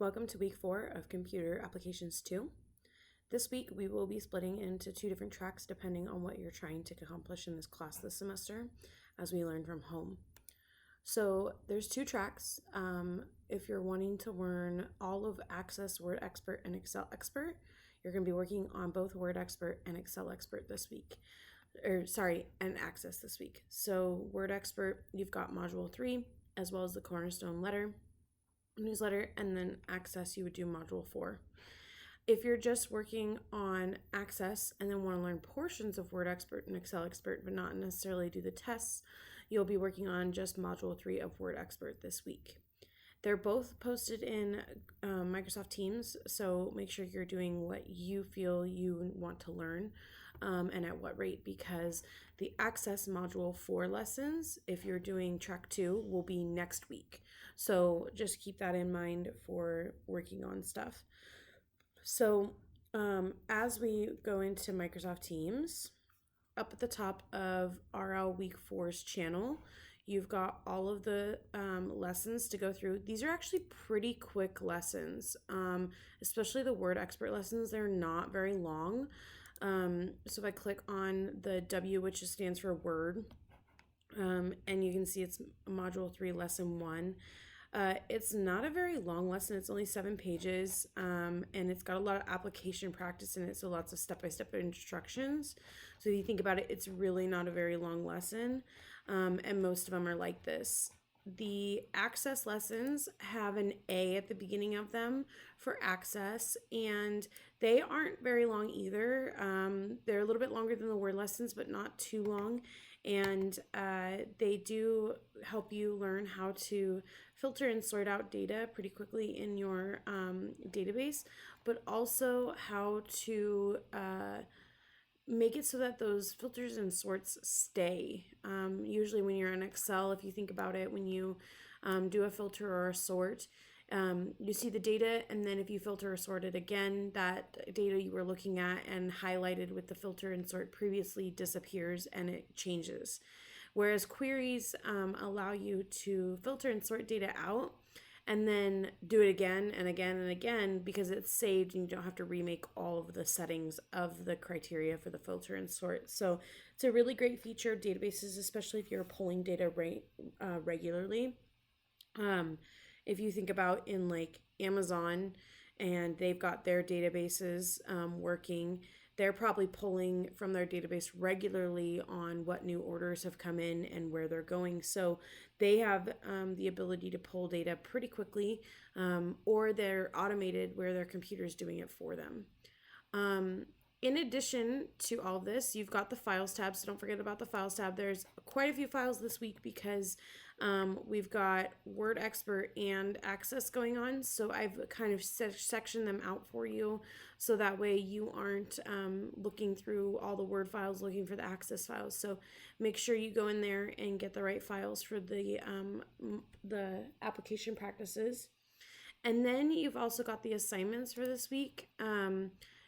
Welcome to week 4 of Computer Applications 2. This week we will be splitting into 2 different tracks depending on what you're trying to accomplish in this class this semester as we learn from home. So there's 2 tracks. If you're wanting to learn all of Access, Word Expert, and Excel Expert, you're going to be working on both Word Expert and Excel Expert this week. And Access this week. So Word Expert, you've got Module 3 as well as the Cornerstone newsletter, and then Access you would do Module 4. If you're just working on Access and then want to learn portions of Word Expert and Excel Expert but not necessarily do the tests, you'll be working on just Module 3 of Word Expert this week. They're both posted in Microsoft Teams, so make sure you're doing what you feel you want to learn and at what rate, because the Access Module 4 lessons, if you're doing track 2, will be next week. So just keep that in mind for working on stuff. So as we go into Microsoft Teams, up at the top of RL Week 4's channel, you've got all of the lessons to go through. These are actually pretty quick lessons, especially the Word Expert lessons. They're not very long. So if I click on the W, which stands for Word, and you can see it's Module 3, Lesson 1. It's not a very long lesson. It's only 7 pages, and it's got a lot of application practice in it, so lots of step-by-step instructions. So if you think about it, it's really not a very long lesson, and most of them are like this. The Access lessons have an A at the beginning of them for Access, and they aren't very long either. They're a little bit longer than the Word lessons, but not too long, and they do help you learn how to filter and sort out data pretty quickly in your database, but also how to make it so that those filters and sorts stay. Usually when you're in Excel, if you think about it, when you do a filter or a sort, you see the data, and then if you filter or sort it again, that data you were looking at and highlighted with the filter and sort previously disappears and it changes. Whereas queries allow you to filter and sort data out and then do it again and again and again because it's saved and you don't have to remake all of the settings of the criteria for the filter and sort. So it's a really great feature of databases, especially if you're pulling data regularly. If you think about in like Amazon and they've got their databases working, they're probably pulling from their database regularly on what new orders have come in and where they're going. So they have the ability to pull data pretty quickly, or they're automated where their computer's doing it for them. In addition to all this, you've got the Files tab, so don't forget about the Files tab. There's quite a few files this week because we've got Word Expert and Access going on, so I've kind of sectioned them out for you, so that way you aren't looking through all the Word files looking for the Access files. So make sure you go in there and get the right files for the application practices. And then you've also got the assignments for this week.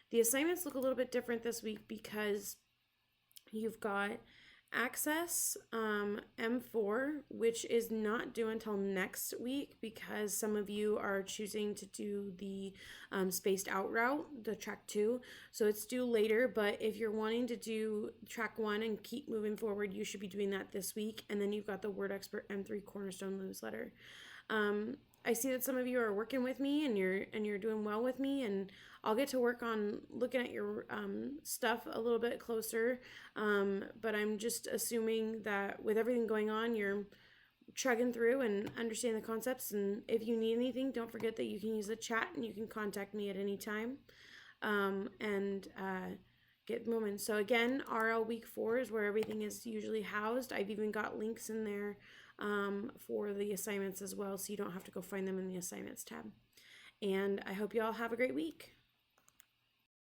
The assignments look a little bit different this week because you've got Access M4, which is not due until next week because some of you are choosing to do the spaced out route, the track 2. So it's due later, but if you're wanting to do track 1 and keep moving forward, you should be doing that this week. And then you've got the Word Expert M3 Cornerstone newsletter. I see that some of you are working with me and you're doing well with me, and I'll get to work on looking at your stuff a little bit closer, but I'm just assuming that with everything going on, you're chugging through and understand the concepts. And if you need anything, don't forget that you can use the chat and you can contact me at any time and get moving. So again, RL Week 4 is where everything is usually housed. I've even got links in there for the assignments as well, so you don't have to go find them in the assignments tab. And I hope you all have a great week.